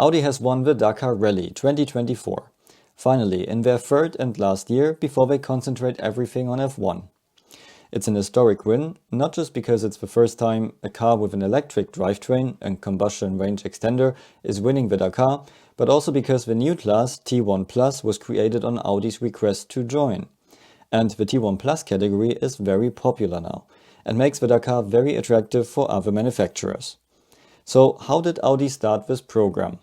Audi has won the Dakar Rally 2024, finally in their third and last year before they concentrate everything on F1. It's an historic win, not just because it's the first time a car with an electric drivetrain and combustion range extender is winning the Dakar, but also because the new class T1 Plus was created on Audi's request to join. And the T1 Plus category is very popular now and makes the Dakar very attractive for other manufacturers. So how did Audi start this program?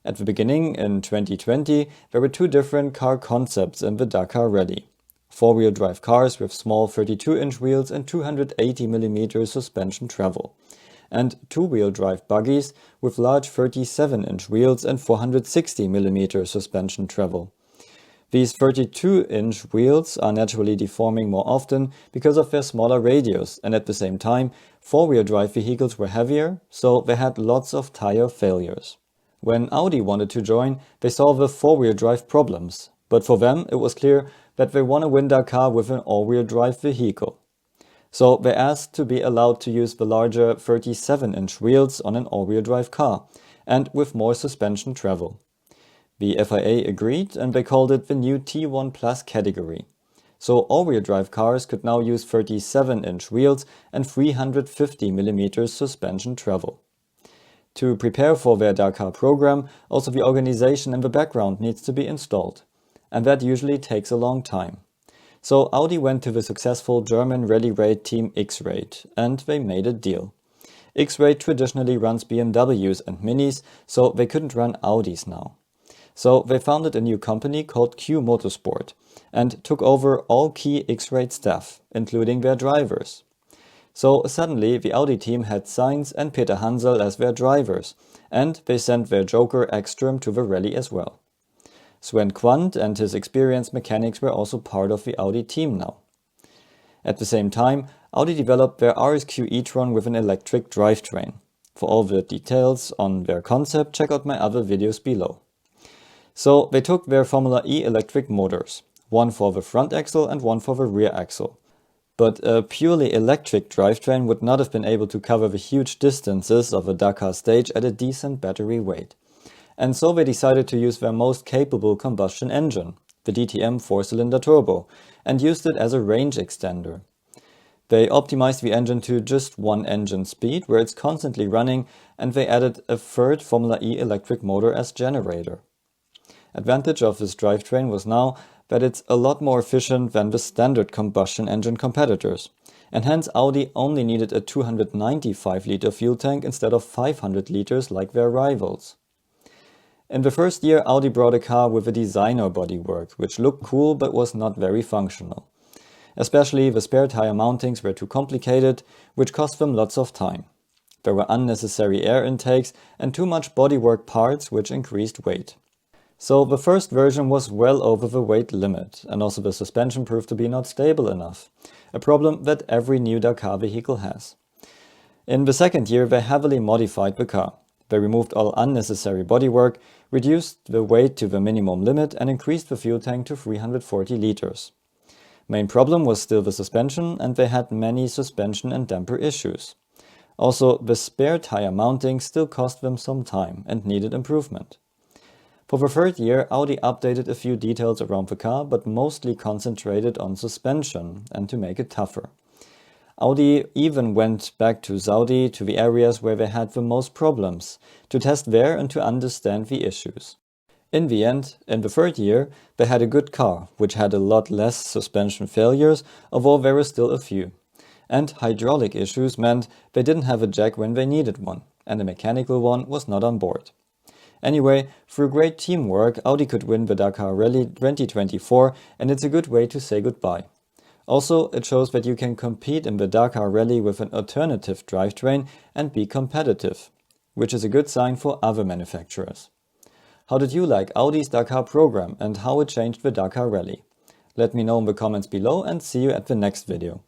At the beginning, in 2020, there were two different car concepts in the Dakar Rally. Four-wheel drive cars with small 32-inch wheels and 280mm suspension travel, and two-wheel drive buggies with large 37-inch wheels and 460mm suspension travel. These 32-inch wheels are naturally deforming more often because of their smaller radius, and at the same time, four-wheel drive vehicles were heavier, so they had lots of tire failures. When Audi wanted to join, they saw the four-wheel drive problems, but for them it was clear that they want to win Dakar with an all-wheel drive vehicle. So they asked to be allowed to use the larger 37-inch wheels on an all-wheel drive car, and with more suspension travel. The FIA agreed, and they called it the new T1 Plus category. So all-wheel drive cars could now use 37-inch wheels and 350mm suspension travel. To prepare for their Dakar program, also the organization in the background needs to be installed. And that usually takes a long time. So Audi went to the successful German rally raid team X-Raid, and they made a deal. X-Raid traditionally runs BMWs and Minis, so they couldn't run Audis now. So they founded a new company called Q Motorsport and took over all key X-Raid staff, including their drivers. So suddenly the Audi team had Sainz and Peter Hansel as their drivers, and they sent their joker Ekström to the rally as well. Sven Quandt and his experienced mechanics were also part of the Audi team now. At the same time, Audi developed their RSQ e-tron with an electric drivetrain. For all the details on their concept, check out my other videos below. So they took their Formula E electric motors, one for the front axle and one for the rear axle. But a purely electric drivetrain would not have been able to cover the huge distances of a Dakar stage at a decent battery weight. And so they decided to use their most capable combustion engine, the DTM 4-cylinder turbo, and used it as a range extender. They optimized the engine to just one engine speed, where it's constantly running, and they added a third Formula E electric motor as generator. Advantage of this drivetrain was now that it's a lot more efficient than the standard combustion engine competitors, and hence Audi only needed a 295-liter fuel tank instead of 500 liters like their rivals. In the first year, Audi brought a car with a designer bodywork, which looked cool but was not very functional. Especially the spare tire mountings were too complicated, which cost them lots of time. There were unnecessary air intakes and too much bodywork parts, which increased weight. So the first version was well over the weight limit, and also the suspension proved to be not stable enough, a problem that every new Dakar vehicle has. In the second year, they heavily modified the car. They removed all unnecessary bodywork, reduced the weight to the minimum limit, and increased the fuel tank to 340 liters. Main problem was still the suspension, and they had many suspension and damper issues. Also, the spare tire mounting still cost them some time and needed improvement. For the third year, Audi updated a few details around the car, but mostly concentrated on suspension and to make it tougher. Audi even went back to Saudi, to the areas where they had the most problems, to test there and to understand the issues. In the end, in the third year, they had a good car, which had a lot less suspension failures, although there were still a few. And hydraulic issues meant they didn't have a jack when they needed one, and a mechanical one was not on board. Anyway, through great teamwork, Audi could win the Dakar Rally 2024, and it's a good way to say goodbye. Also, it shows that you can compete in the Dakar Rally with an alternative drivetrain and be competitive, which is a good sign for other manufacturers. How did you like Audi's Dakar program and how it changed the Dakar Rally? Let me know in the comments below and see you at the next video.